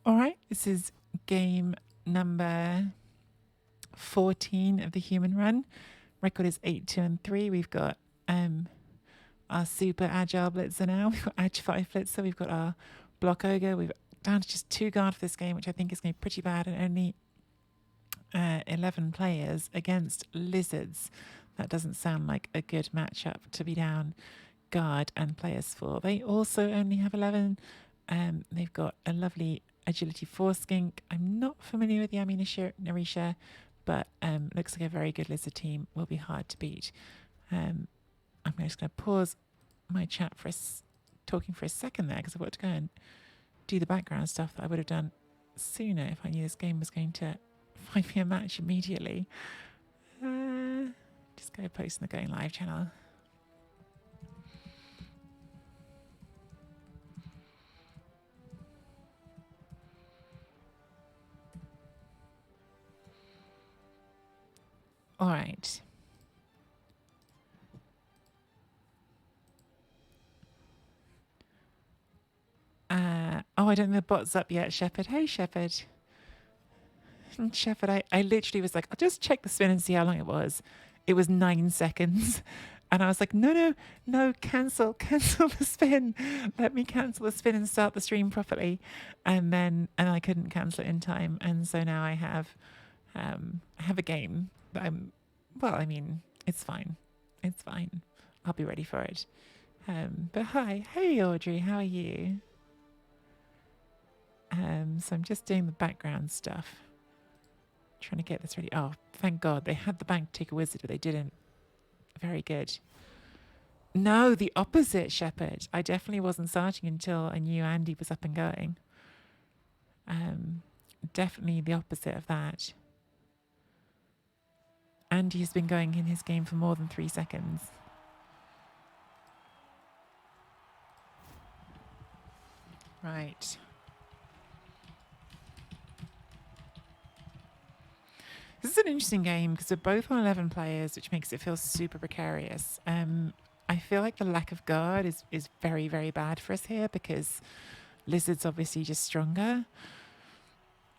All right, this is game number 14 of the human run. Record is 8-2-3. We've got our super agile blitzer now. We've got Edge 5 blitzer. We've got our block ogre. We've down to just 2 guard for this game, which I think is going to be pretty bad, and only 11 players against lizards. That doesn't sound like a good matchup to be down guard and players for. They also only have 11. They've got a lovely agility 4 skink. I'm not familiar with the Narisha, but looks like a very good lizard team. Will be hard to beat. I'm just going to pause my chat for talking for a second there, because I've got to go and do the background stuff that I would have done sooner if I knew this game was going to find me a match immediately. Just go post in the Going Live channel. All right. I don't think the bot's up yet, Shepherd. Hey, Shepherd. Shepherd, I literally was like, I'll just check the spin and see how long it was. It was 9 seconds. And I was like, no, cancel the spin. Let me cancel the spin and start the stream properly. And I couldn't cancel it in time. And so now I have a game that it's fine. It's fine. I'll be ready for it. But hi. Hey, Audrey, how are you? So I'm just doing the background stuff. Trying to get this ready. Oh, thank God. They had the bank take a wizard, but they didn't. Very good. No, the opposite, Shepherd. I definitely wasn't starting until I knew Andy was up and going. Definitely the opposite of that. Andy has been going in his game for more than 3 seconds. Right. This is an interesting game because we're both on 11 players, which makes it feel super precarious. I feel like the lack of guard is very, very bad for us here because lizard's obviously just stronger.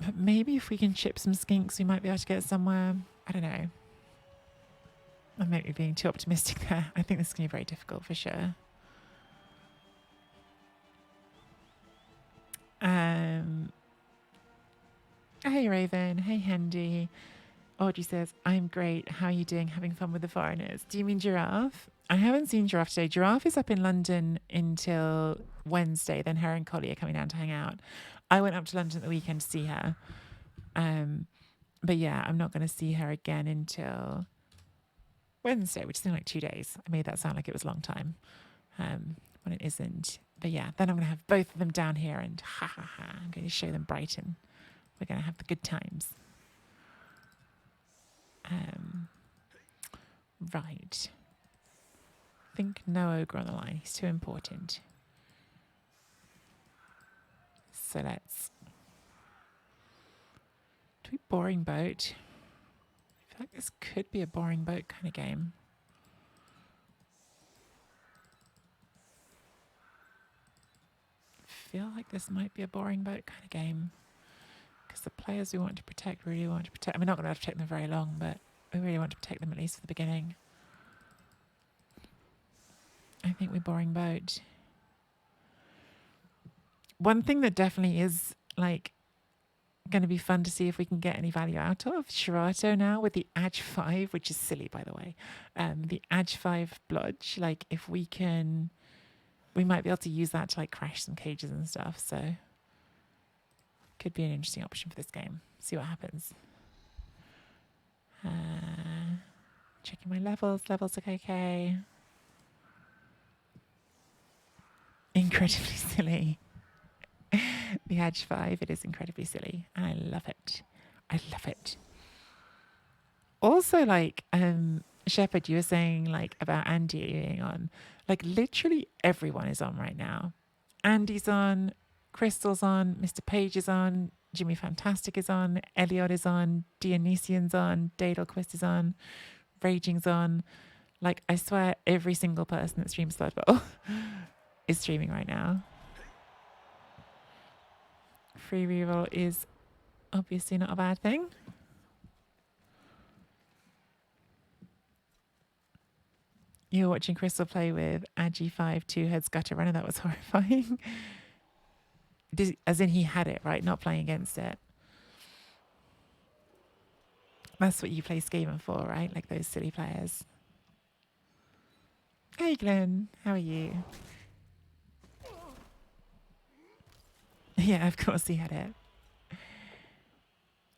But maybe if we can chip some skinks, we might be able to get somewhere. I don't know. I might be being too optimistic there. I think this is going to be very difficult for sure. Hey, Raven. Hey, Hendy. Audrey says, I'm great. How are you doing? Having fun with the foreigners? Do you mean Giraffe? I haven't seen Giraffe today. Giraffe is up in London until Wednesday. Then her and Collie are coming down to hang out. I went up to London at the weekend to see her. But yeah, I'm not going to see her again until Wednesday, which is in like 2 days. I made that sound like it was a long time when it isn't. But yeah, then I'm going to have both of them down here and I'm going to show them Brighton. We're going to have the good times. Right. I think no ogre on the line. He's too important. So let's... Do we boring boat? I feel like this could be a boring boat kind of game. I feel like this might be a boring boat kind of game. Because the players we want to protect really want to protect. I mean, we're not going to have to protect them very long, but we really want to protect them at least for the beginning. I think we're boring boat. One thing that definitely is like going to be fun to see if we can get any value out of Shirato now with the Edge 5, which is silly by the way. The Edge 5 bludge, like if we can, we might be able to use that to like crash some cages and stuff. So could be an interesting option for this game. See what happens. Checking my levels. Levels look okay. Incredibly silly. The Edge 5, it is incredibly silly. And I love it. I love it. Also, like, Shepherd, you were saying, like, about Andy being on. Like, literally everyone is on right now. Andy's on. Crystal's on. Mr. Page is on. Jimmy Fantastic is on. Elliot is on. Dionysian's on. Daedalquist is on. Raging's on. Like, I swear every single person that streams Blood Bowl is streaming right now. free reroll is obviously not a bad thing. You were watching Crystal play with Agi5 two-heads gutter runner. That was horrifying. As in he had it, right? Not playing against it. That's what you play Skaven for, right? Like those silly players. Hey, Glenn. How are you? Yeah, of course he had it.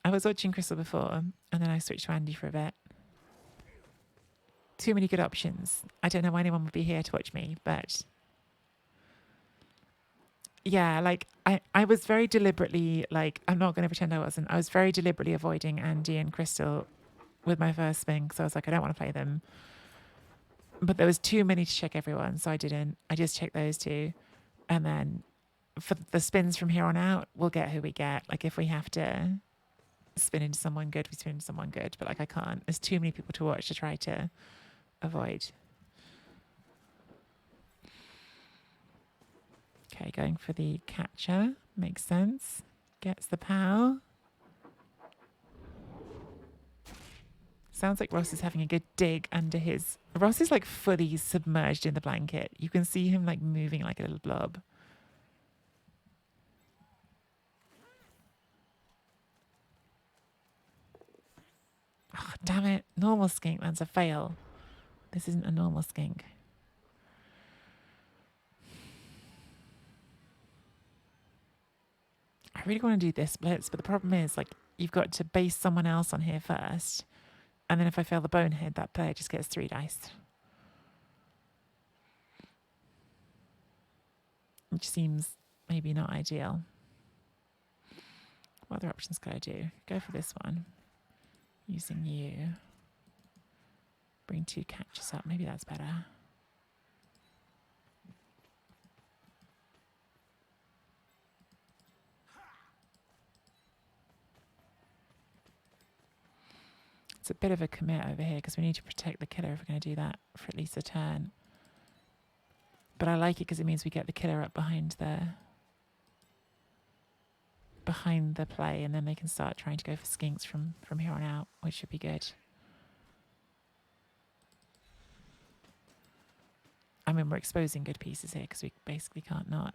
I was watching Crystal before, and then I switched to Andy for a bit. Too many good options. I don't know why anyone would be here to watch me, but yeah, like I was very deliberately, like, I'm not going to pretend I wasn't. I was very deliberately avoiding Andy and Crystal with my first spin because I was like, I don't want to play them. But there was too many to check everyone, so I didn't. I just checked those two. And then for the spins from here on out, we'll get who we get. Like if we have to spin into someone good, we spin into someone good. But like I can't. There's too many people to watch to try to avoid. Okay, going for the catcher. Makes sense. Gets the POW. Sounds like Ross is having a good dig under his... Ross is like fully submerged in the blanket. You can see him like moving like a little blob. Oh, damn it. Normal skink. That's a fail. This isn't a normal skink. I really want to do this blitz, but the problem is like you've got to base someone else on here first. And then if I fail the bonehead, that player just gets 3 dice. Which seems maybe not ideal. What other options could I do? Go for this one. Using you. Bring 2 catches up. Maybe that's better. It's a bit of a commit over here because we need to protect the killer if we're going to do that for at least a turn. But I like it because it means we get the killer up behind the play, and then they can start trying to go for skinks from here on out, which should be good. I mean, we're exposing good pieces here because we basically can't not.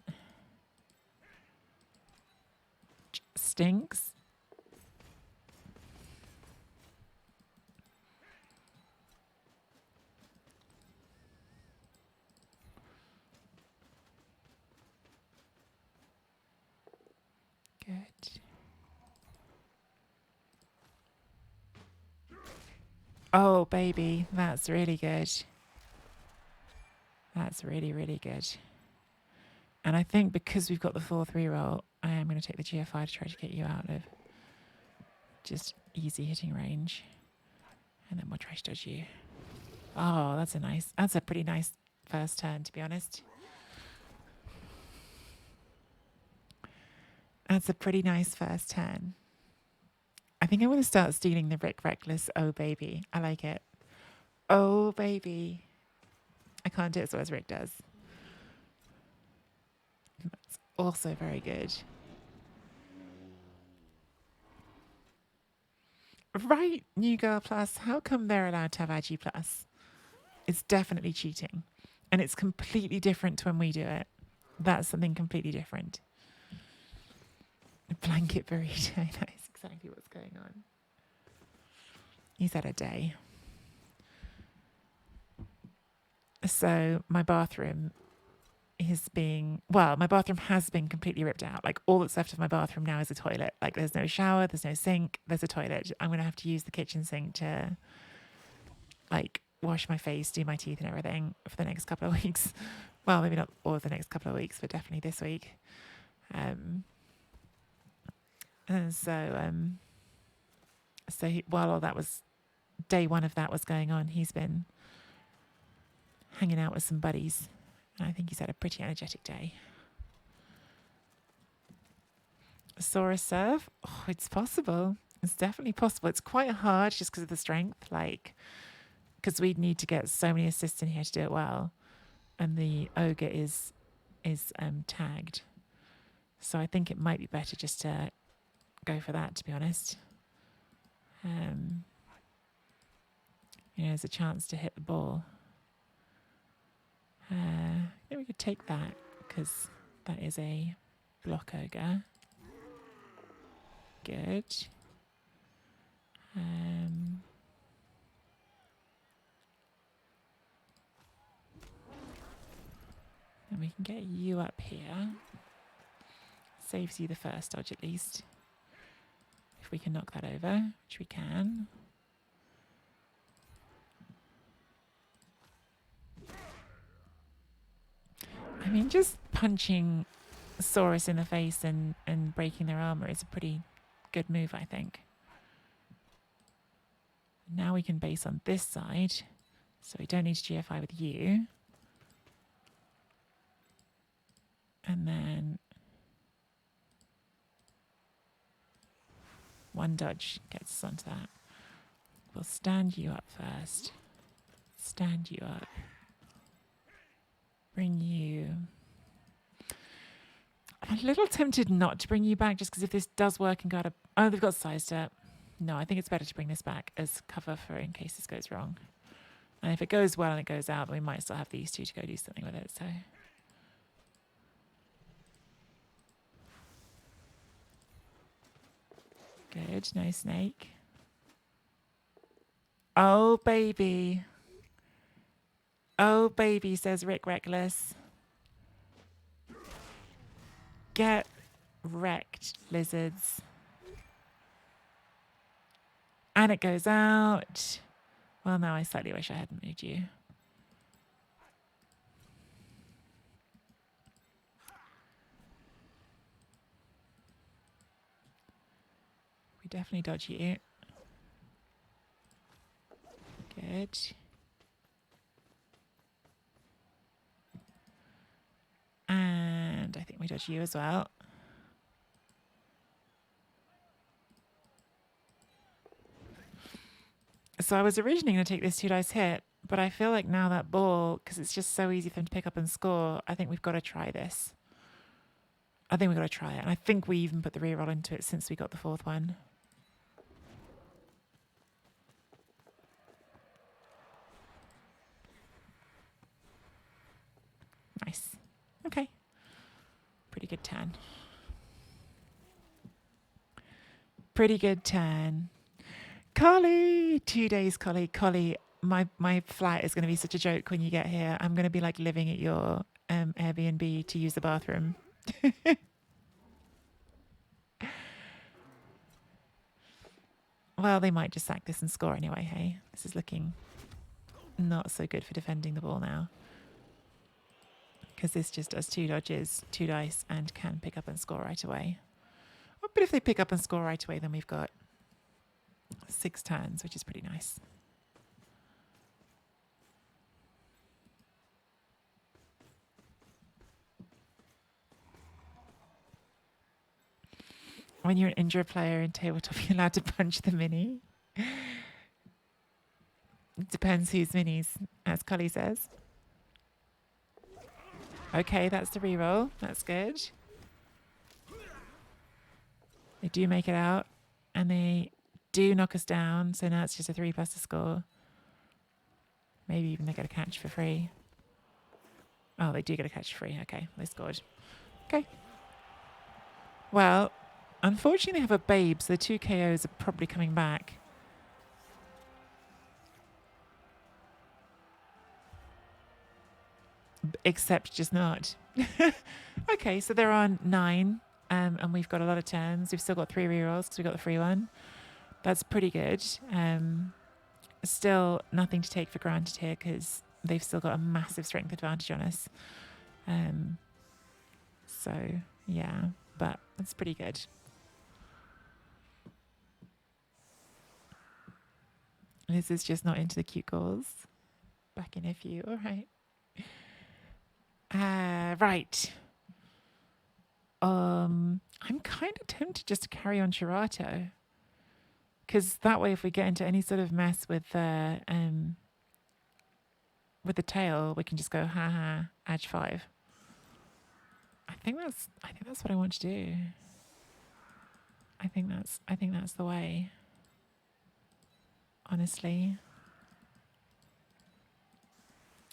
Stinks. Good. Oh, baby. That's really good. That's really, really good. And I think because we've got the 4-3 roll, I am going to take the GFI to try to get you out of just easy hitting range. And then we'll try to dodge you. Oh, that's a pretty nice first turn, to be honest. That's a pretty nice first turn. I think I want to start stealing the Rick Reckless. Oh, baby. I like it. Oh, baby. I can't do it as well as Rick does. That's also very good. Right, New Girl Plus. How come they're allowed to have Agi Plus? It's definitely cheating. And it's completely different to when we do it. That's something completely different. A blanket burrito. That is exactly what's going on. He's had a day. So my bathroom is my bathroom has been completely ripped out. Like all that's left of my bathroom now is a toilet. Like there's no shower, there's no sink, there's a toilet. I'm going to have to use the kitchen sink to like wash my face, do my teeth and everything for the next couple of weeks. Well, maybe not all of the next couple of weeks, but definitely this week. And so while all that was, day one of that was going on, he's been hanging out with some buddies. And I think he's had a pretty energetic day. Saw a serve? Oh, it's possible. It's definitely possible. It's quite hard just because of the strength, like, because we'd need to get so many assists in here to do it well. And the ogre is tagged. So I think it might be better just to go for that, to be honest. There's a chance to hit the ball. I think we could take that because that is a block ogre. Good. And we can get you up here. Saves you the first dodge at least. If we can knock that over, which we can. I mean, just punching Saurus in the face and breaking their armor is a pretty good move, I think. Now we can base on this side, so we don't need to GFI with you. And then one dodge gets us onto that. We'll stand you up first. Stand you up. Bring you... I'm a little tempted not to bring you back just because if this does work and got a... Oh, they've got sized up. No, I think it's better to bring this back as cover for in case this goes wrong. And if it goes well and it goes out, we might still have these two to go do something with it, so... Good, no snake. Oh, baby. Oh, baby, says Rick Reckless. Get wrecked, lizards. And it goes out. Well, now I slightly wish I hadn't moved you. We definitely dodge you. Good. And I think we dodge you as well. So I was originally going to take this 2 dice hit, but I feel like now that ball, because it's just so easy for them to pick up and score, I think we've got to try this. I think we've got to try it. And I think we even put the reroll into it since we got the 4th one. Nice. Okay. Pretty good turn. Pretty good turn. Collie! 2 days, Collie. Collie, my flat is going to be such a joke when you get here. I'm going to be like living at your Airbnb to use the bathroom. Well, they might just sack this and score anyway, hey? This is looking not so good for defending the ball now. Because this just does 2 dodges, 2 dice, and can pick up and score right away. Oh, but if they pick up and score right away, then we've got 6 turns, which is pretty nice. When you're an injured player in tabletop, you're allowed to punch the mini. It depends whose minis, as Cully says. Okay, that's the reroll. That's good. They do make it out, and they do knock us down, so now it's just a 3+ to score. Maybe even they get a catch for free. Oh, they do get a catch for free. Okay, they scored. Okay. Well, unfortunately, they have a babe, so the 2 KOs are probably coming back. Except just not. Okay, so they're on 9, and we've got a lot of turns. We've still got 3 rerolls because we got the free one. That's pretty good. Still nothing to take for granted here because they've still got a massive strength advantage on us. So, yeah, but that's pretty good. This is just not into the cute goals. Back in a few, all right. Right. I'm kind of tempted just to carry on Chirato. Because that way, if we get into any sort of mess with the tail, we can just go, haha, edge 5. I think that's what I want to do. I think that's the way. Honestly.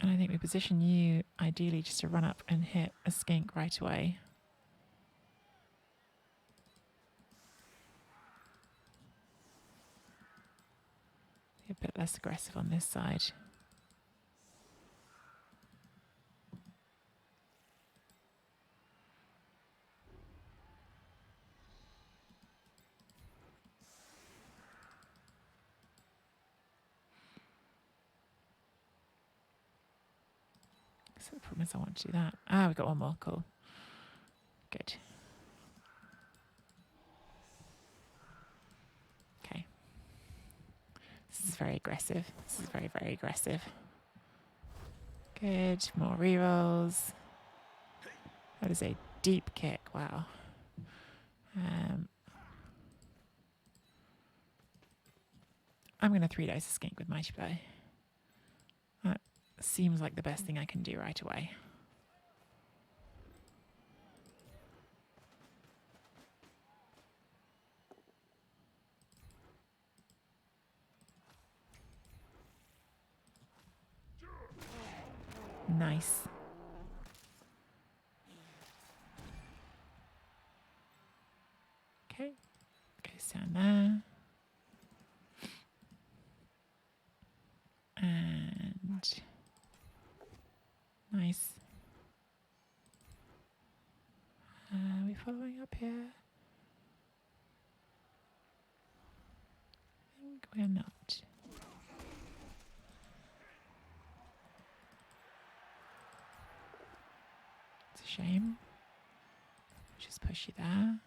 And I think we position you ideally just to run up and hit a skink right away. Be a bit less aggressive on this side. So the problem is I want to do that. Ah, we've got one more. Cool. Good. Okay. This is very aggressive. This is very, very aggressive. Good. More rerolls. That is a deep kick. Wow. I'm going to 3-dice a skink with Mighty Blow. That seems like the best thing I can do right away. Nice. Okay. Goes down there. And nice. Are we following up here? I think we're not. It's a shame. Just push you there.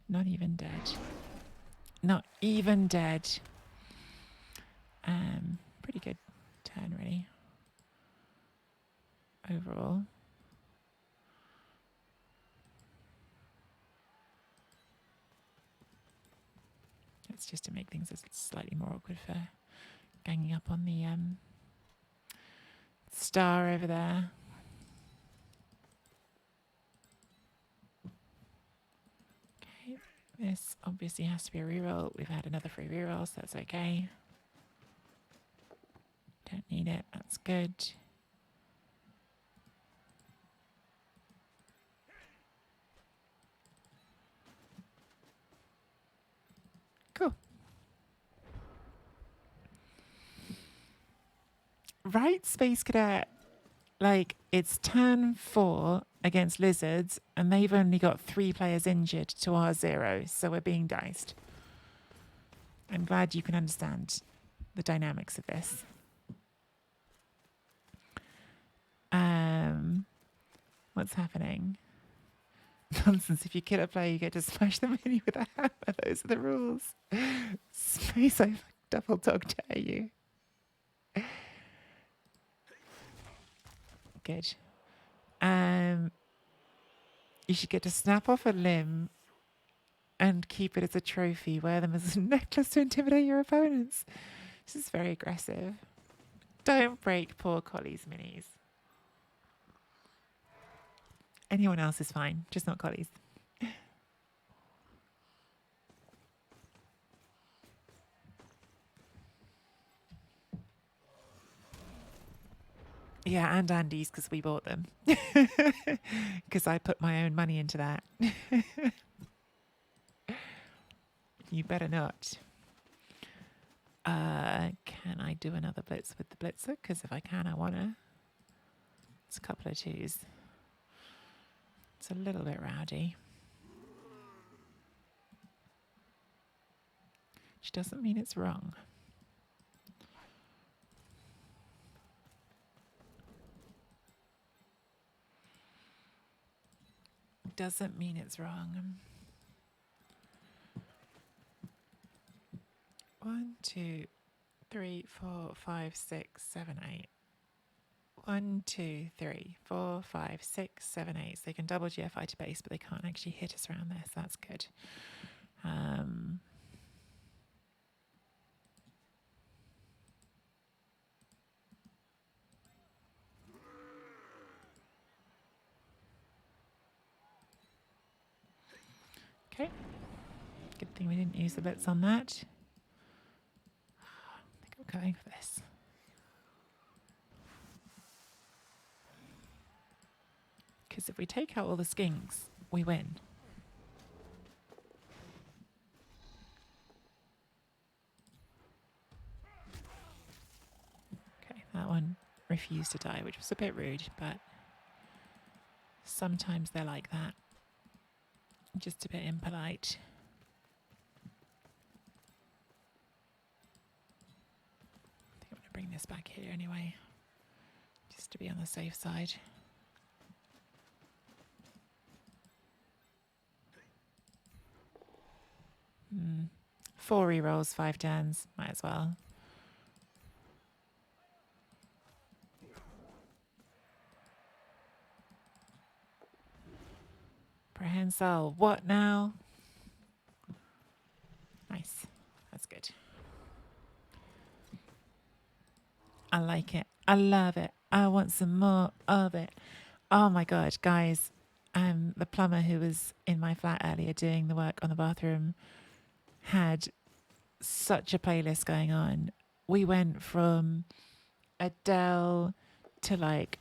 Not even dead. Not even dead. Pretty good turn, really. Overall. It's just to make things slightly more awkward for ganging up on the star over there. Okay, this obviously has to be a reroll. We've had another free reroll, so that's okay. Don't need it. That's good. Cool. Right, Space Cadet. Like, it's turn 4 against lizards, and they've only got 3 players injured to our 0, so we're being diced. I'm glad you can understand the dynamics of this. What's happening? Nonsense. If you kill a player, you get to smash the mini with a hammer. Those are the rules. Space, I double dog dare you. Good. You should get to snap off a limb and keep it as a trophy. Wear them as a necklace to intimidate your opponents. This is very aggressive. Don't break poor Collie's minis. Anyone else is fine, just not Collie's. Yeah, and Andy's because we bought them. Because I put my own money into that. You better not. Can I do another blitz with the blitzer? Because if I can, I want to. It's a couple of 2s. It's a little bit rowdy. Which doesn't mean it's wrong. Doesn't mean it's wrong. 1, 2, 3, 4, 5, 6, 7, 8. 1, 2, 3, 4, 5, 6, 7, 8. So they can double GFI to base, but they can't actually hit us around there, so that's good. Okay. Good thing we didn't use the bits on that. I think I'm going for this. Because if we take out all the skinks, we win. Okay, that one refused to die, which was a bit rude, but sometimes they're like that. Just a bit impolite. I think I'm going to bring this back here anyway, just to be on the safe side. Mm. 4 rerolls, 5 turns. Might as well. Prehensile. What now? Nice. That's good. I like it. I love it. I want some more of it. Oh my God, guys. The plumber who was in my flat earlier doing the work on the bathroom had such a playlist going on. We went from Adele to like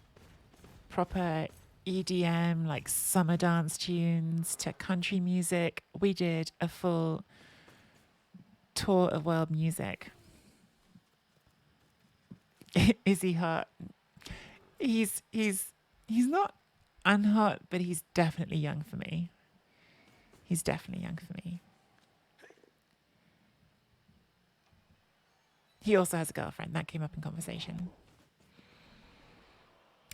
proper EDM, like summer dance tunes, to country music. We did a full tour of world music. Is he hot? He's not unhot, but he's definitely young for me. He's definitely young for me. He also has a girlfriend. That came up in conversation.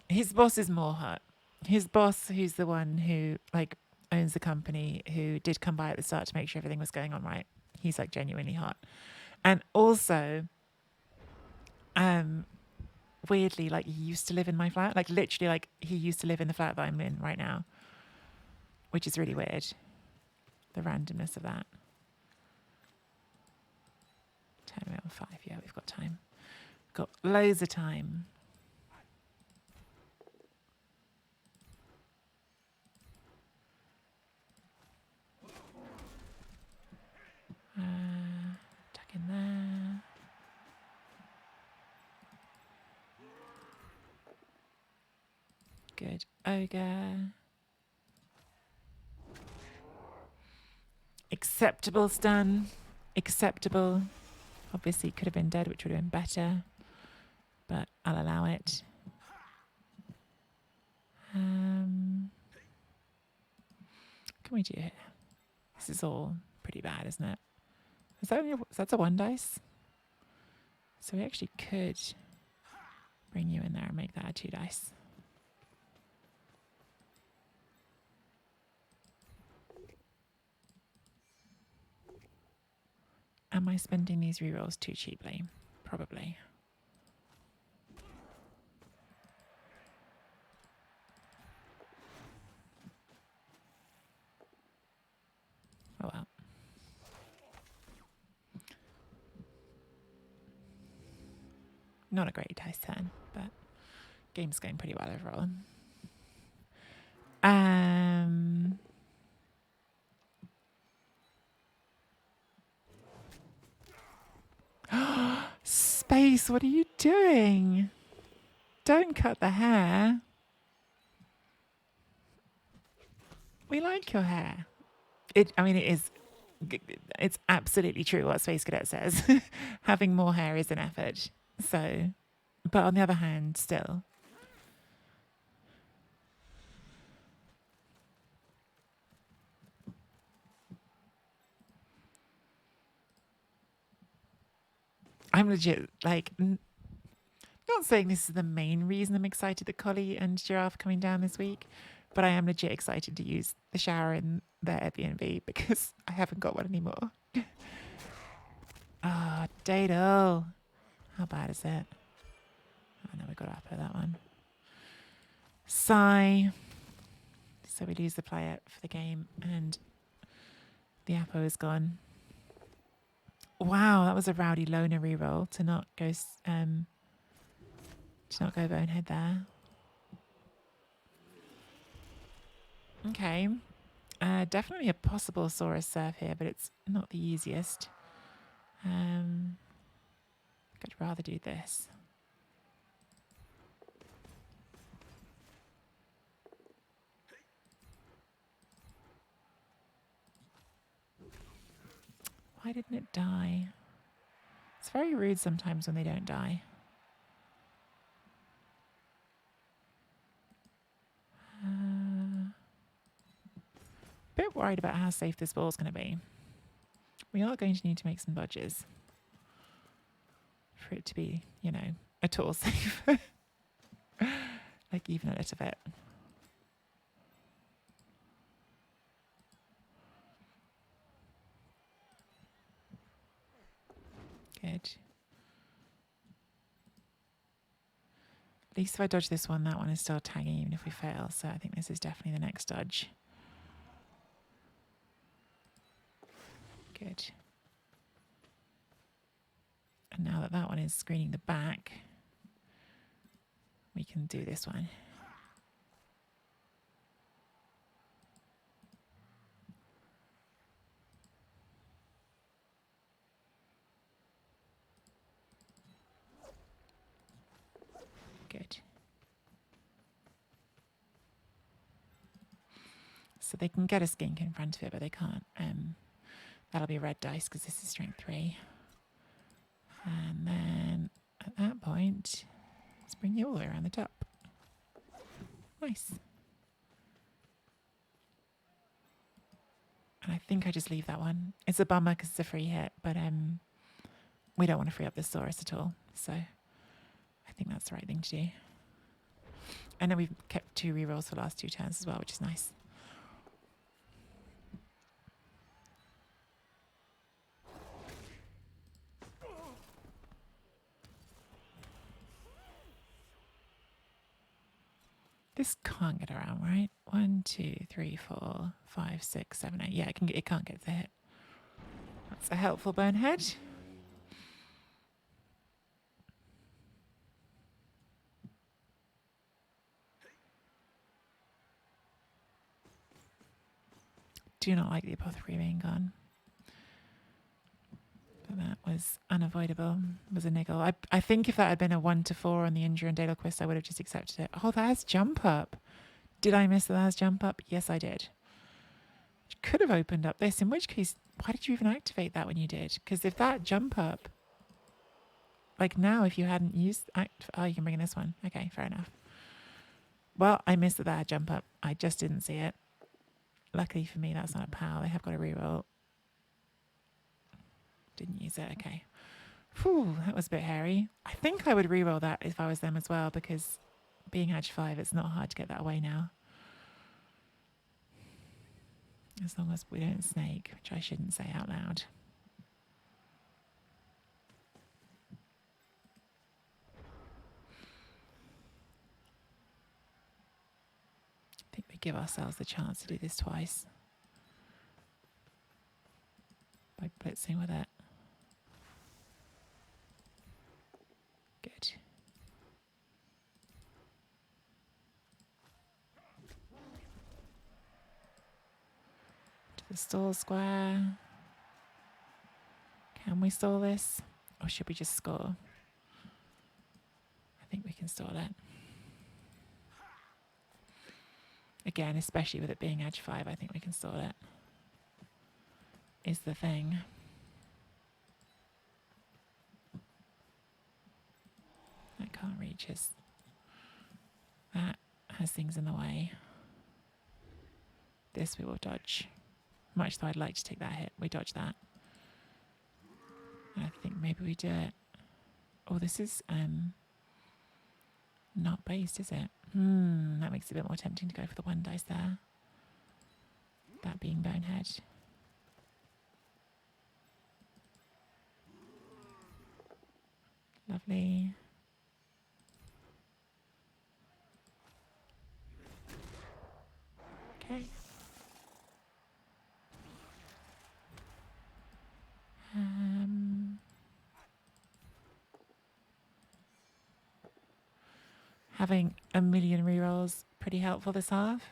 His boss is more hot. His boss, who's the one who like owns the company, who did come by at the start to make sure everything was going on right. He's like genuinely hot. And also, weirdly, like he used to live in my flat. Like literally, like he used to live in the flat that I'm in right now, which is really weird. The randomness of that. Turn me on 5. Yeah, we've got time. Got loads of time. Tuck in there. Good. Ogre. Acceptable stun. Acceptable. Obviously, could have been dead, which would have been better. But I'll allow it. What can we do here? This is all pretty bad, isn't it? That's a 1 dice? So we actually could bring you in there and make that a 2 dice. Am I spending these rerolls too cheaply? Probably. Oh well. Not a great dice turn, but game's going pretty well overall. Space, what are you doing? Don't cut the hair. We like your hair. It's absolutely true what Space Cadet says. Having more hair is an effort. So, but on the other hand, still. I'm legit, like, not saying this is the main reason I'm excited that Collie and Giraffe are coming down this week, but I am legit excited to use the shower in their Airbnb because I haven't got one anymore. Ah, Dado. How bad is it? Oh no, we got up at that one. Sigh. So we lose the player for the game and the Apo is gone. Wow, that was a rowdy loner reroll to not go bonehead there. Okay. Definitely a possible Saurus serve here, but it's not the easiest. I'd rather do this. Why didn't it die? It's very rude sometimes when they don't die. Bit worried about how safe this ball's going to be. We are going to need to make some budges for it to be, you know, at all safe. Like even a little bit. Good. At least if I dodge this one, that one is still tagging even if we fail. So I think this is definitely the next dodge. Good. And now that that one is screening the back, we can do this one. Good. So they can get a skink in front of it, but they can't. That'll be a red dice because this is strength 3. And then at that point, let's bring you all the way around the top. Nice. And I think I just leave that one. It's a bummer because it's a free hit, but we don't want to free up the Saurus at all. So I think that's the right thing to do. And then we've kept 2 rerolls for the last 2 turns as well, which is nice. This can't get around, right? 1, 2, 3, 4, 5, 6, 7, 8. Yeah, it can't get the hit. That's a helpful bonehead. Do not like the apothecary being gone. But that was unavoidable. It was a niggle. I think if that had been a 1 to 4 on the injury and Daedalquist, I would have just accepted it. Oh, that has jump up. Did I miss that has jump up? Yes, I did. Could have opened up this, in which case, why did you even activate that when you did? Because if that jump up, like now, if you hadn't used oh, you can bring in this one. Okay, fair enough. Well, I missed that had jump up. I just didn't see it. Luckily for me, that's not a POW. They have got a reroll. Didn't use it. Okay. Whew, that was a bit hairy. I think I would reroll that if I was them as well, because being Edge 5, it's not hard to get that away now. As long as we don't snake, which I shouldn't say out loud. I think we give ourselves the chance to do this twice by blitzing with it. Good. To the stall square. Can we stall this? Or should we just score? I think we can stall it. Again, especially with it being Edge 5, I think we can stall it. Is the thing. That can't reach us. That has things in the way. This we will dodge. Much though I'd like to take that hit, we dodge that. And I think maybe we do it. Oh, this is not based, is it? That makes it a bit more tempting to go for the 1 dice there. That being bonehead. Lovely. Having a million rerolls pretty helpful this half.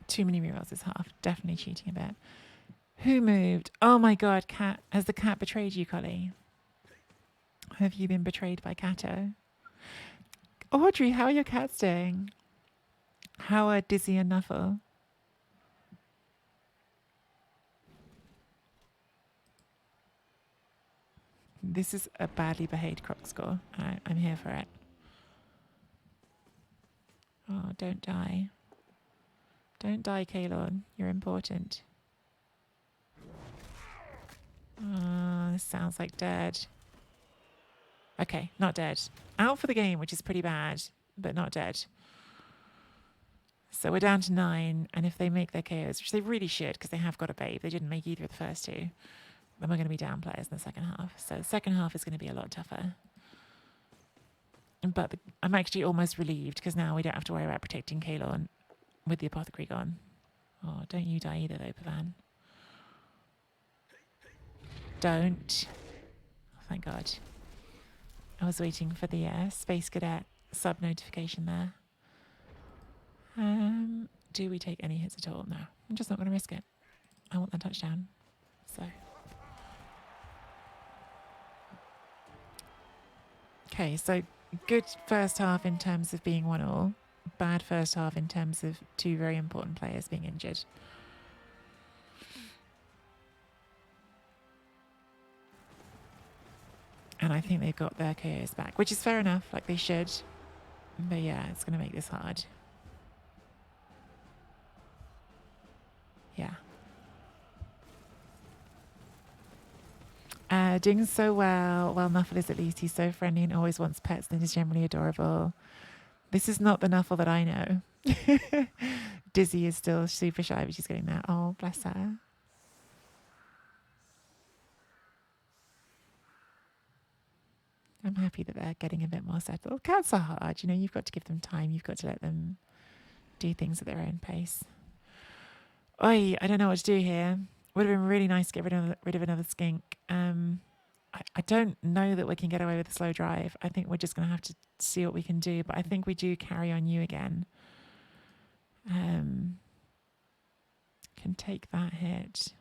Too many rerolls this half. Definitely cheating a bit. Who moved? Oh my god, cat. Has the cat betrayed you, Collie? Have you been betrayed by Cato? Audrey, how are your cats doing? How are Dizzy and Nuffle? This is a badly behaved croc score. I'm here for it. Oh, don't die. Don't die, Kalon. You're important. Oh, this sounds like dead. Okay, not dead. Out for the game, which is pretty bad, but not dead. So we're down to 9, and if they make their KOs, which they really should, because they have got a babe, they didn't make either of the first two, then we're going to be down players in the second half. So the second half is going to be a lot tougher. But I'm actually almost relieved, because now we don't have to worry about protecting Kalon with the apothecary gone. Oh, don't you die either, though, Pavan. Don't. Oh, thank God. I was waiting for the Space Cadet sub notification there. Do we take any hits at all? No. I'm just not going to risk it. I want that touchdown. So. Okay, so good first half in terms of being 1-1. Bad first half in terms of two very important players being injured. And I think they've got their KOs back, which is fair enough, like they should. But yeah, it's going to make this hard. Yeah. Doing so well. Well, Nuffle is at least. He's so friendly and always wants pets and is generally adorable. This is not the Nuffle that I know. Dizzy is still super shy, but she's getting there. Oh, bless her. I'm happy that they're getting a bit more settled. Cats are hard. You know, you've got to give them time. You've got to let them do things at their own pace. Oi, I don't know what to do here. Would have been really nice to get rid of another skink. I don't know that we can get away with a slow drive. I think we're just going to have to see what we can do. But I think we do carry on you again. Can take that hit.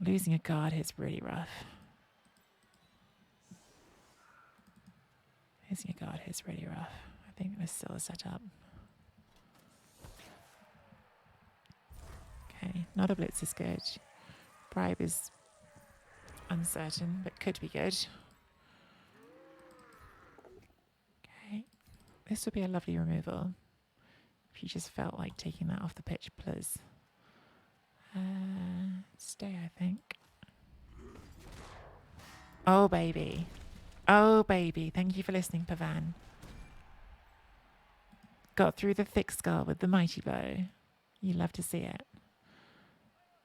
Losing a guard is really rough. Losing a guard is really rough. I think there's still a setup. Okay, not a blitz is good. Bribe is uncertain, but could be good. Okay, this would be a lovely removal. If you just felt like taking that off the pitch, please. Stay, I think. Oh, baby. Oh, baby. Thank you for listening, Pavan. Got through the thick skull with the mighty bow. You love to see it.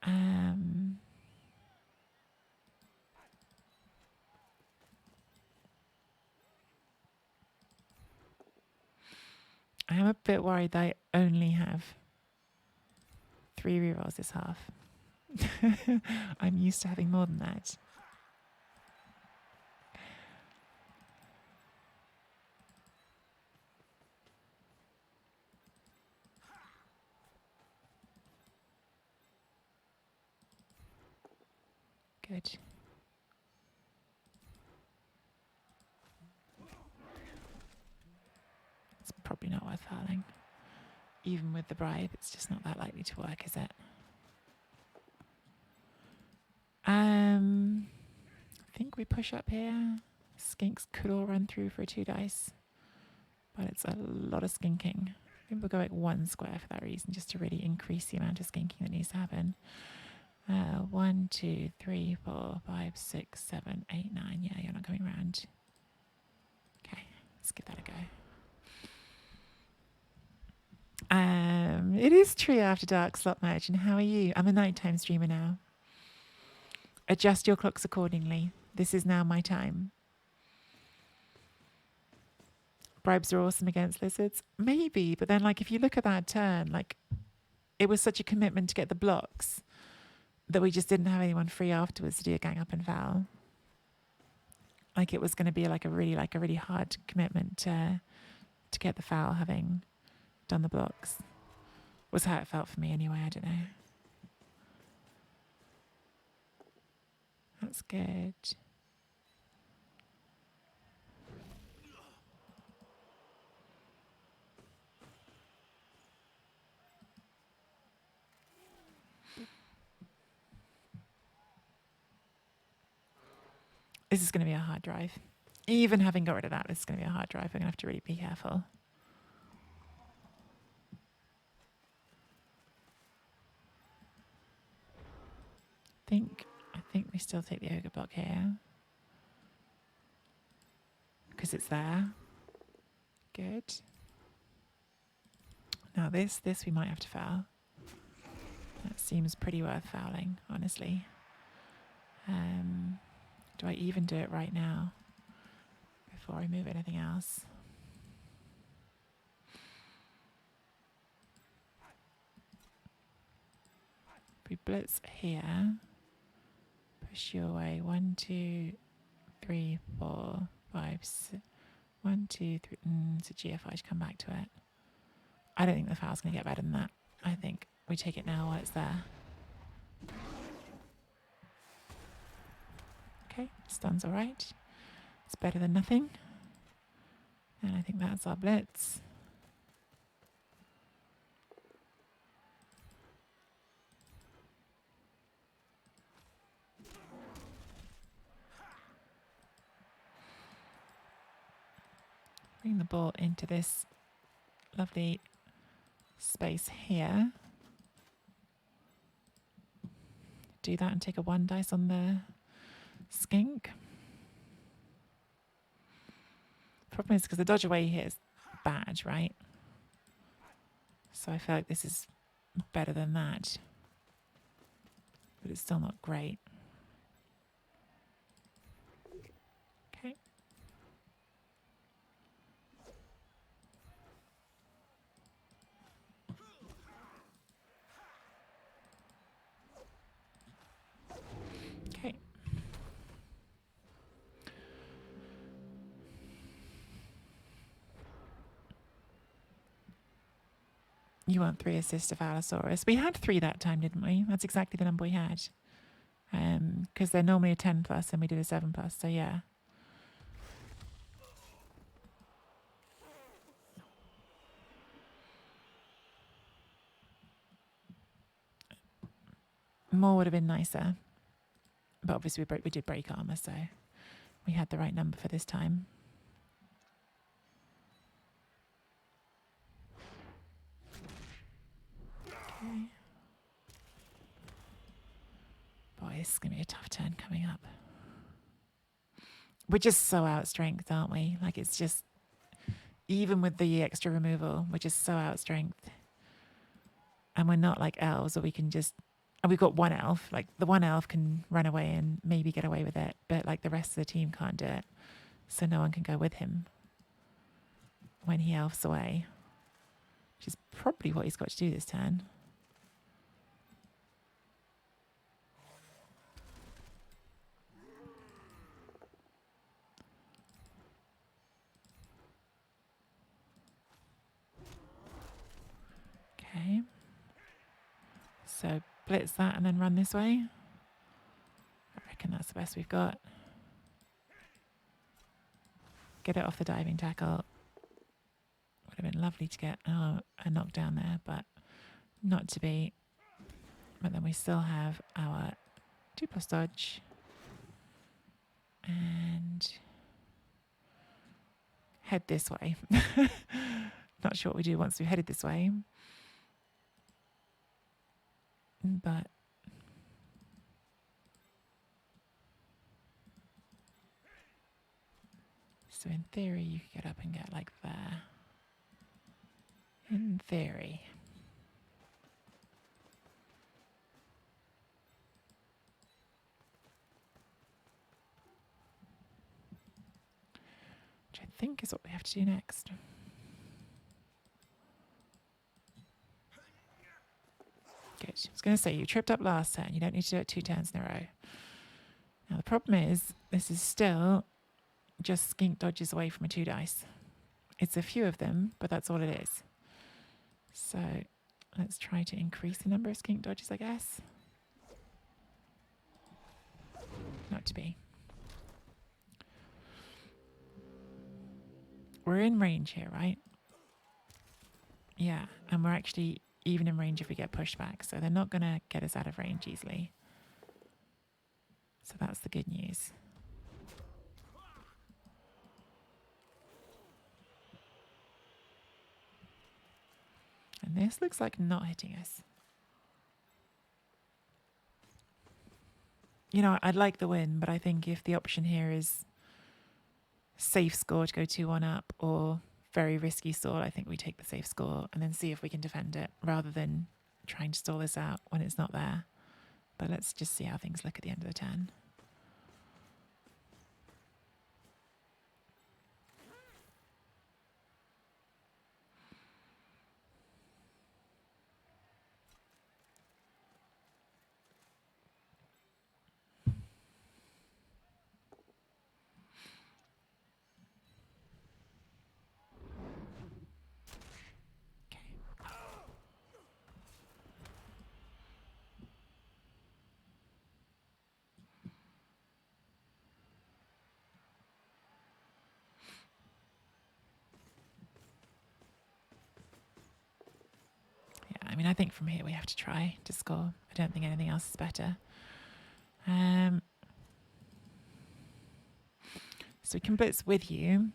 I am a bit worried that I only have 3 rerolls this half. I'm used to having more than that. Good. It's probably not worth fouling. Even with the bribe, it's just not that likely to work, is it? I think we push up here. Skinks could all run through for a 2 dice, but it's a lot of skinking. I think we'll go like 1 square for that reason, just to really increase the amount of skinking that needs to happen. 1, 2, 3, 4, 5, 6, 7, 8, 9. Yeah, you're not coming round. Okay, let's give that a go. It is Tree After Dark Slot Merchant. How are you? I'm a nighttime streamer now. Adjust your clocks accordingly. This is now my time. bribes are awesome against lizards. Maybe, but then like if you look at that turn, like it was such a commitment to get the blocks that we just didn't have anyone free afterwards to do a gang up and foul. Like it was going to be like a really hard commitment to get the foul, having done the blocks. Was how it felt for me anyway. I don't know. That's good. This is going to be a hard drive. Even having got rid of that, this is going to be a hard drive. I'm going to have to really be careful. I think we still take the ogre block here. Because it's there. Good. Now this we might have to foul. That seems pretty worth fouling, honestly. Do I even do it right now before I move anything else? If we blitz here, push you away. 1, 2, 3, 4, 5, 6. 1, 2, 3. So GFI should come back to it. I don't think the foul's going to get better than that. I think we take it now while it's there. Okay, stun's all right. It's better than nothing. And I think that's our blitz. Bring the ball into this lovely space here. Do that and take a 1 dice on the skink. Problem is because the dodge away here is bad, right? So I feel like this is better than that. But it's still not great. Okay. Okay. You want 3 assists of Allosaurus. We had 3 that time, didn't we? That's exactly the number we had. Because they're normally a 10 plus and we did a 7 plus, so yeah. More would have been nicer. But obviously we did break armor, so we had the right number for this time. Okay. Boy, this is going to be a tough turn coming up. We're just so outstrength, aren't we? Like it's just, even with the extra removal, we're just so outstrength. And we're not like elves, or we can just, and we've got 1 elf. Like the 1 elf can run away and maybe get away with it, but like the rest of the team can't do it. So no one can go with him when he elfs away, which is probably what he's got to do this turn. Okay. So blitz that and then run this way. I reckon that's the best we've got. Get it off the diving tackle. Would have been lovely to get a knockdown there, but not to be. But then we still have our 2+ dodge. And head this way. Not sure what we do once we've headed this way. But so in theory you could get up and get like there. In theory. Which I think is what we have to do next. Good. I was going to say, you tripped up last turn. You don't need to do it 2 turns in a row. Now, the problem is, this is still just skink dodges away from a 2 dice. It's a few of them, but that's all it is. So let's try to increase the number of skink dodges, I guess. Not to be. We're in range here, right? Yeah, and we're actually even in range if we get pushed back, so they're not going to get us out of range easily. So that's the good news. And this looks like not hitting us. You know, I'd like the win, but I think if the option here is safe score to go 2-1 up or very risky stall, I think we take the safe score and then see if we can defend it rather than trying to stall this out when it's not there. But let's just see how things look at the end of the turn. I mean, I think from here we have to try to score. I don't think anything else is better. So we can blitz with you,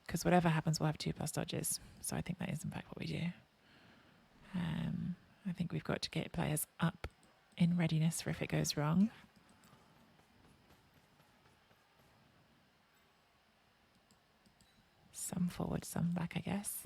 because whatever happens, we'll have 2+ dodges. So I think that is in fact what we do. I think we've got to get players up in readiness for if it goes wrong. Some forward, some back, I guess.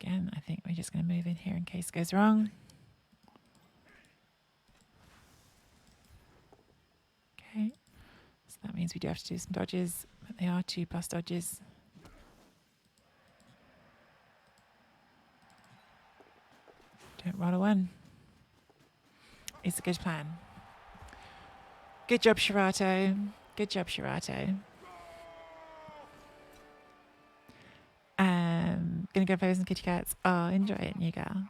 Again, I think we're just going to move in here in case it goes wrong. Okay, so that means we do have to do some dodges, but they are 2+ dodges. Don't roll a 1. It's a good plan. Good job, Shirato. Good job, Shirato. Gonna go play with some kitty cats. Oh, enjoy it, new girl.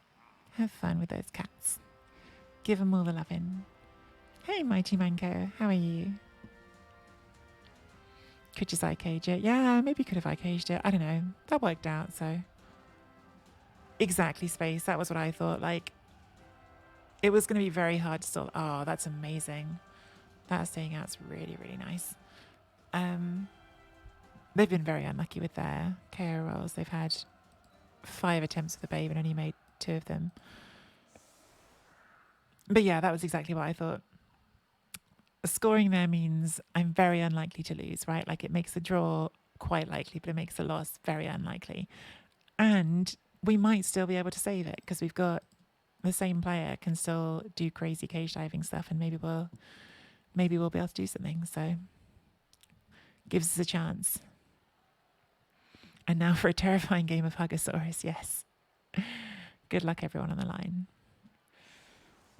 Have fun with those cats. Give them all the loving. Hey, Mighty Manco, how are you? Could just eye-cage it. Yeah, maybe could have eye-caged it. I don't know. That worked out, so. Exactly, Space. That was what I thought. Like, it was going to be very hard to stall. Oh, that's amazing. That staying out's really, really nice. They've been very unlucky with their KO rolls. They've had 5 attempts with the babe and only made 2 of them. But yeah, that was exactly what I thought. Scoring there means I'm very unlikely to lose, right? Like, it makes the draw quite likely, but it makes the loss very unlikely. And we might still be able to save it because we've got the same player can still do crazy cage diving stuff, and maybe we'll be able to do something. So gives us a chance. And now for a terrifying game of Hugosaurus, yes. Good luck, everyone on the line.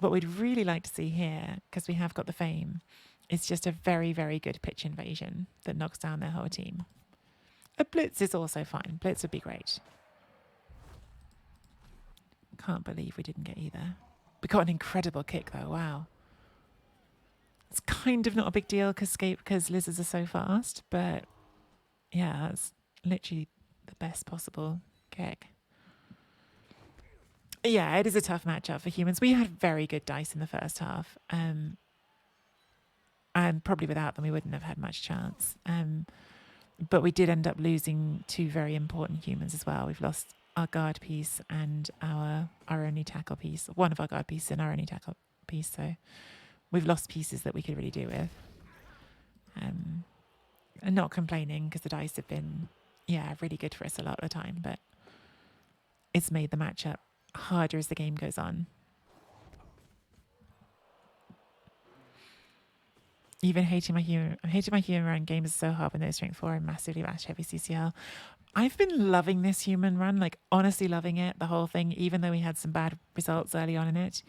What we'd really like to see here, because we have got the fame, is just a very, very good pitch invasion that knocks down their whole team. A blitz is also fine. Blitz would be great. Can't believe we didn't get either. We got an incredible kick, though. Wow. It's kind of not a big deal because lizards are so fast, but yeah, that's literally the best possible kick. Yeah, it is a tough matchup for humans. We had very good dice in the first half, and probably without them we wouldn't have had much chance. But we did end up losing 2 very important humans as well. We've lost our guard piece and our only tackle piece. One of our guard pieces and our only tackle piece. So we've lost pieces that we could really do with. And not complaining because the dice have been, yeah, really good for us a lot of the time, but it's made the matchup harder as the game goes on. Even hating my human run game is so hard with no strength 4 and massively match heavy CCL. I've been loving this human run, like honestly loving it, the whole thing, even though we had some bad results early on in it.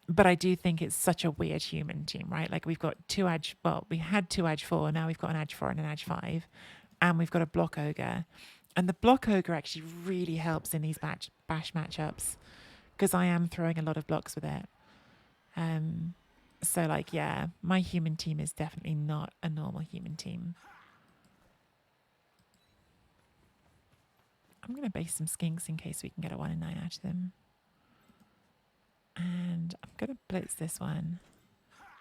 But I do think it's such a weird human team, right? Like we've got we had 2 Edge 4, now we've got an Edge 4 and an Edge 5, and we've got a Block Ogre. And the Block Ogre actually really helps in these bash matchups because I am throwing a lot of blocks with it. So like, yeah, my human team is definitely not a normal human team. I'm going to base some skinks in case we can get a 1 in 9 out of them. And I'm going to blitz this one.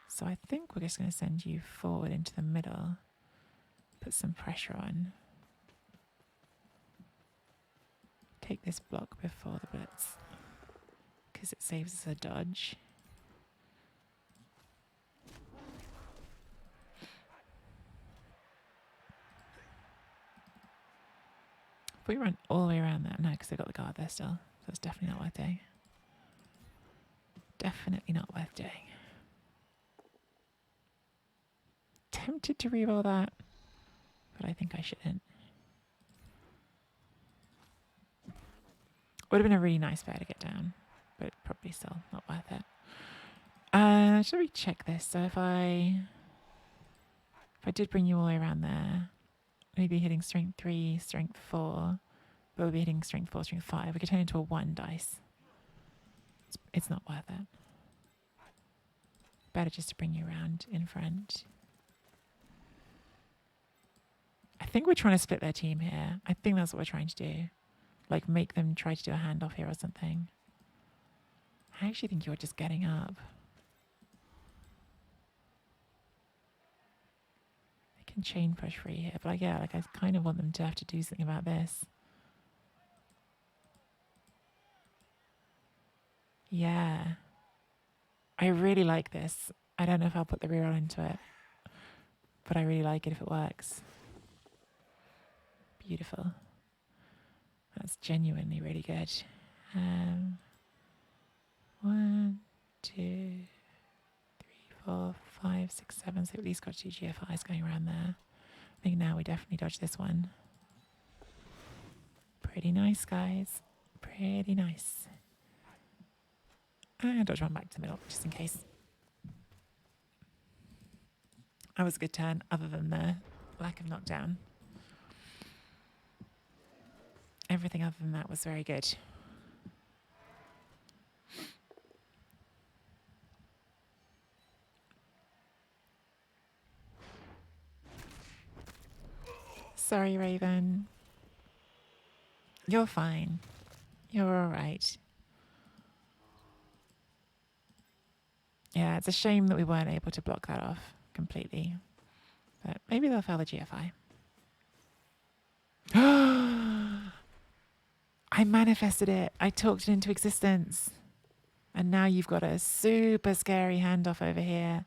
So I think we're just going to send you forward into the middle. Put some pressure on. Take this block before the blitz. Because it saves us a dodge. If we run all the way around that, no, because they've got the guard there still. So it's definitely not worth doing. Definitely not worth doing. Tempted to reroll that, but I think I shouldn't. Would have been a really nice bear to get down, but probably still not worth it. Should we check this? So if I did bring you all the way around there, maybe hitting strength 3, strength 4, but we'll be hitting strength 4, strength 5. We could turn into a 1 dice. It's not worth it. Better just to bring you around in front. I think we're trying to split their team here. I think that's what we're trying to do. Like make them try to do a handoff here or something. I actually think you're just getting up. They can chain push free here, but like, yeah, like I kind of want them to have to do something about this. Yeah. I really like this. I don't know if I'll put the reroll into it, but I really like it if it works. Beautiful. That's genuinely really good. 1, 2, 3, 4, 5, 6, 7. So at least got 2 GFIs going around there. I think now we definitely dodge this one. Pretty nice, guys. Pretty nice. And dodge one back to the middle, just in case. That was a good turn, other than the lack of knockdown. Everything other than that was very good. Sorry, Raven. You're fine. You're all right. Yeah, it's a shame that we weren't able to block that off completely. But maybe they'll fail the GFI. I manifested it. I talked it into existence. And now you've got a super scary handoff over here.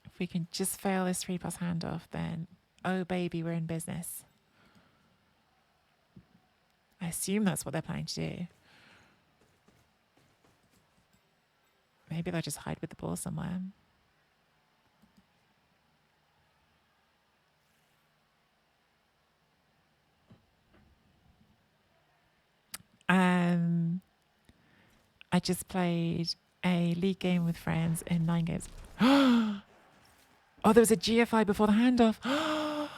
If we can just fail this 3+ handoff, then, oh baby, we're in business. I assume that's what they're planning to do. Maybe they'll just hide with the ball somewhere. I just played a league game with friends in 9 games. Oh, there was a GFI before the handoff.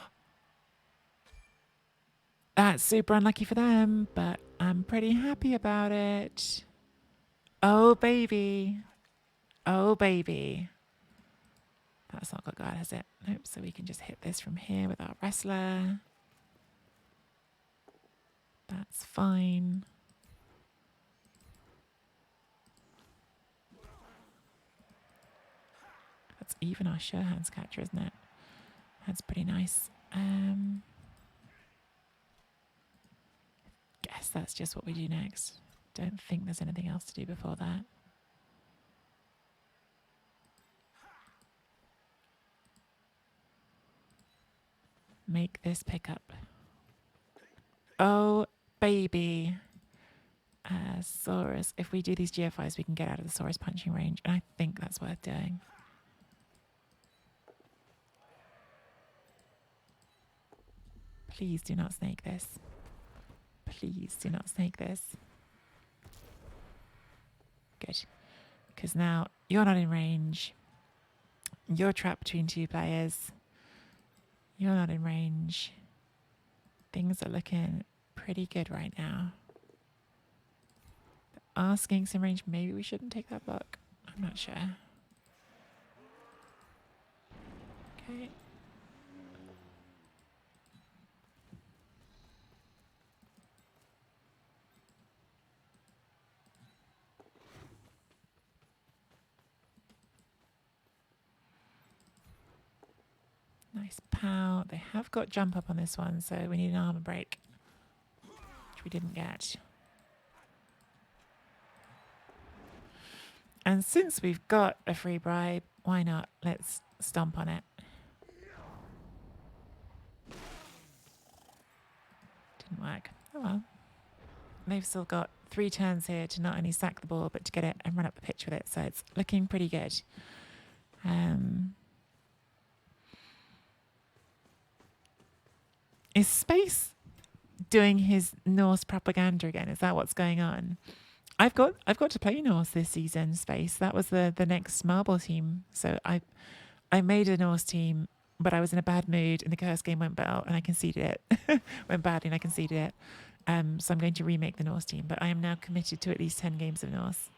That's super unlucky for them, but I'm pretty happy about it. Oh, baby. Oh, baby. That's not got guard, has it? Nope, so we can just hit this from here with our wrestler. That's fine. That's even our sure hands catcher, isn't it? That's pretty nice. Guess that's just what we do next. Don't think there's anything else to do before that. Make this pickup. Oh, baby. Saurus. If we do these GFIs, we can get out of the Saurus punching range. And I think that's worth doing. Please do not snake this. Please do not snake this. Good. Because now you're not in range. You're trapped between two players. You're not in range. Things are looking pretty good right now. Asking some range. Maybe we shouldn't take that block. I'm not sure. Okay. Nice pow. They have got jump up on this one, so we need an armor break, which we didn't get. And since we've got a free bribe, why not? Let's stomp on it. Didn't work. Oh well. They've still got 3 turns here to not only sack the ball, but to get it and run up the pitch with it. So it's looking pretty good. Is Space doing his Norse propaganda again? Is that what's going on? I've got to play Norse this season, Space. That was the next marble team. So I made a Norse team, but I was in a bad mood and the curse game went well and I conceded it. Went badly and I conceded it. So I'm going to remake the Norse team, but I am now committed to at least 10 games of Norse.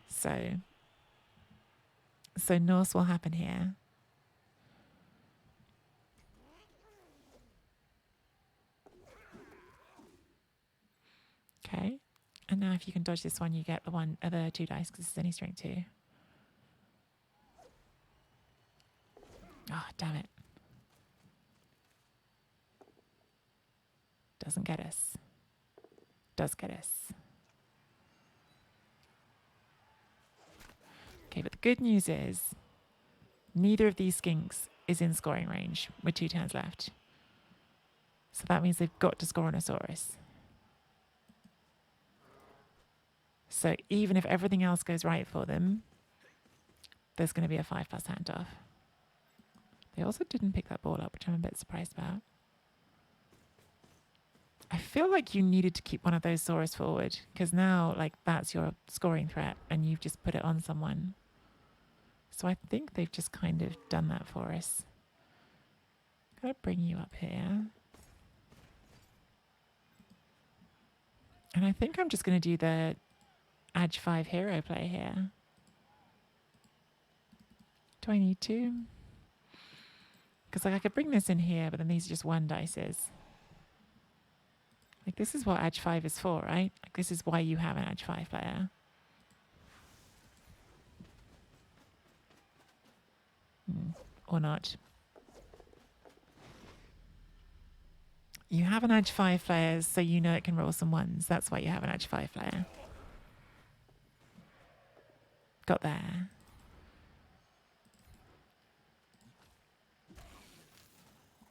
So Norse will happen here. Okay. And now if you can dodge this one, you get the other 2 dice because it's only strength 2. Oh, damn it. Doesn't get us. Does get us. Okay, but the good news is neither of these skinks is in scoring range with 2 turns left. So that means they've got to score on a Saurus. So even if everything else goes right for them, there's going to be a 5+ handoff. They also didn't pick that ball up, which I'm a bit surprised about. I feel like you needed to keep one of those Saurus forward because now, like, that's your scoring threat and you've just put it on someone. So I think they've just kind of done that for us. Gotta bring you up here. And I think I'm just going to do the Edge 5 hero play here. Do I need to? Because like I could bring this in here, but then these are just 1 dices. Like this is what Edge 5 is for, right? Like this is why you have an Edge 5 player. Or not. You have an Edge 5 player, so you know it can roll some 1s. That's why you have an Edge 5 player. Got there.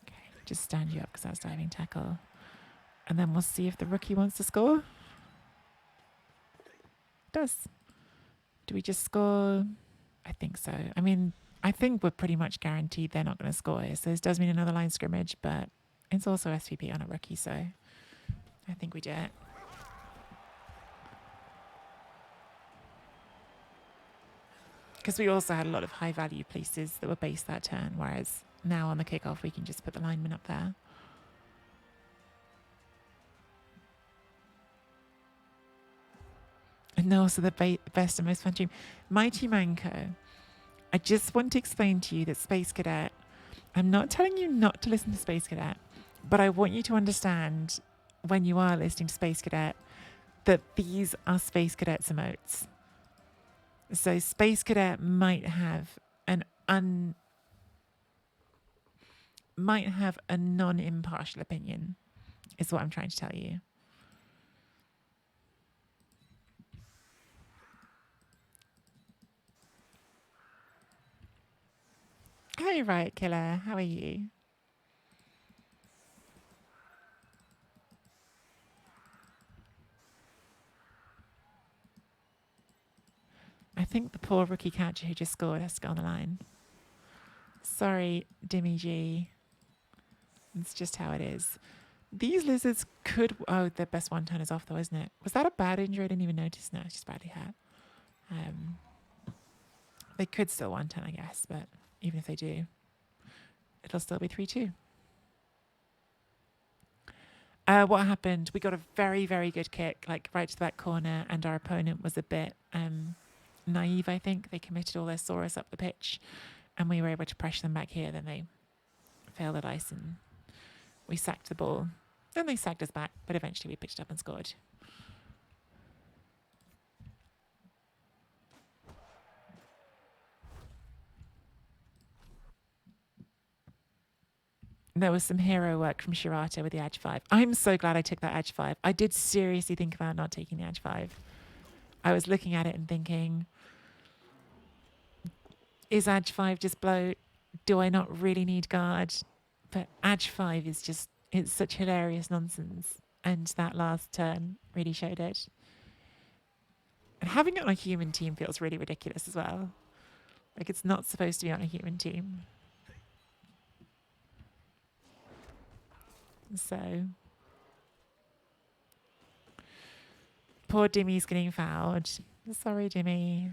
Okay, just stand you up because that's diving tackle. And then we'll see if the rookie wants to score. Does. Do we just score? I think so. I mean, I think we're pretty much guaranteed they're not going to score here. So this does mean another line scrimmage, but it's also SVP on a rookie, so I think we do it. Because we also had a lot of high value places that were based that turn, whereas now on the kickoff we can just put the lineman up there. And also the best and most fun team. Mighty Manco. I just want to explain to you that Space Cadet, I'm not telling you not to listen to Space Cadet, but I want you to understand when you are listening to Space Cadet that these are Space Cadet's emotes. So Space Cadet might have a non-impartial opinion, is what I'm trying to tell you. Hey, Riot Killer, how are you? think the poor rookie catcher who just scored has to go on the line. Sorry, Dimmy G. It's just how it is. These lizards could... Oh, their best one-ton is off though, isn't it? Was that a bad injury? I didn't even notice. No, it's just badly hurt. They could still one-ton, I guess, but even if they do, it'll still be 3-2. What happened? We got a very, very good kick, like right to the back corner, and our opponent was a bit naive, I think. They committed all their Saurus up the pitch, and we were able to pressure them back here. Then they failed at ice, and we sacked the ball. Then they sacked us back, but eventually we pitched up and scored. There was some hero work from Shirata with the Edge 5. I'm so glad I took that Edge 5. I did seriously think about not taking the Edge 5. I was looking at it and thinking, is Edge 5 just bloat? Do I not really need guard? But Edge 5 is just, it's such hilarious nonsense. And that last turn really showed it. And having it on a human team feels really ridiculous as well. Like it's not supposed to be on a human team. So, poor Dimmy's getting fouled. Sorry, Dimmy.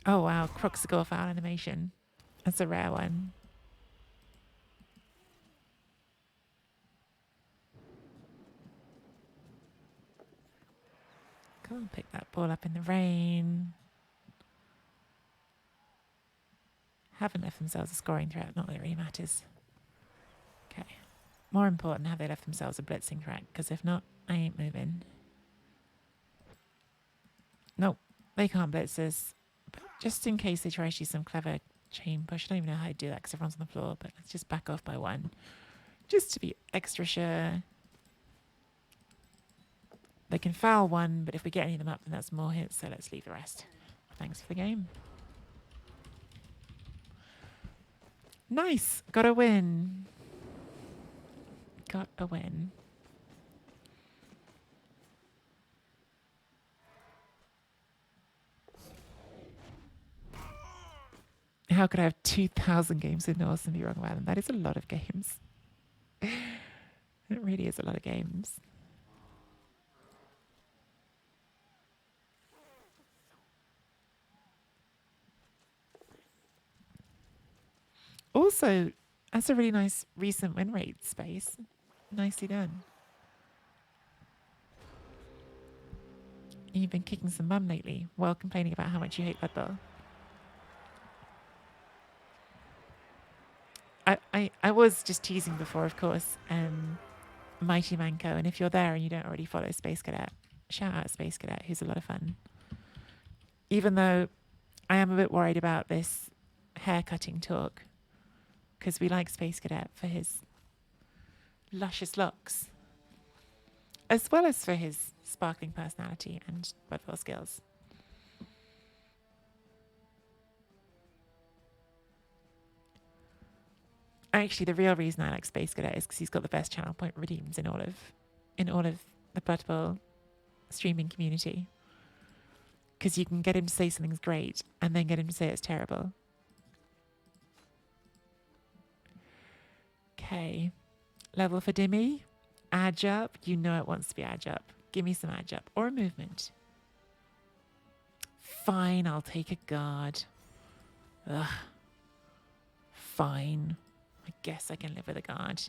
Oh, wow. Croxical foul animation. That's a rare one. Go and pick that ball up in the rain. Haven't left themselves a scoring threat. Not that it really matters. Okay. More important, have they left themselves a blitzing threat? Because if not, I ain't moving. Nope. They can't blitz us. But just in case they try to do some clever chain push. I don't even know how to do that because everyone's on the floor. But let's just back off by one. Just to be extra sure. They can foul one, but if we get any of them up, then that's more hits, so let's leave the rest. Thanks for the game. Nice! Got a win. Got a win. How could I have 2,000 games with Norse and be wrong about them? That is a lot of games. It really is a lot of games. Also, that's a really nice recent win rate, Space. Nicely done. You've been kicking some bum lately while complaining about how much you hate Blood Bowl. I was just teasing before, of course, Mighty Manco, and if you're there and you don't already follow Space Cadet, shout out Space Cadet, who's a lot of fun. Even though I am a bit worried about this haircutting talk, because we like Space Cadet for his luscious locks, as well as for his sparkling personality and Blood Bowl skills. Actually, the real reason I like Space Cadet is because he's got the best channel point redeems in all of the Blood Bowl streaming community. Because you can get him to say something's great and then get him to say it's terrible. Okay. Level for Dimmy. Edge up. You know it wants to be edge up. Give me some edge up. Or a movement. Fine, I'll take a guard. Ugh. Fine. I guess I can live with a guard.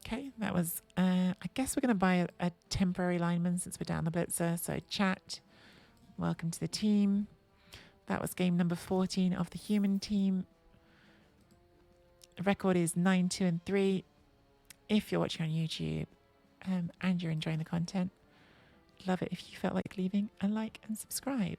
Okay, that was... I guess we're going to buy a temporary lineman since we're down the blitzer. So chat, welcome to the team. That was game number 14 of the human team. The record is 9-2-3. If you're watching on YouTube and you're enjoying the content, love it if you felt like leaving a like and subscribe.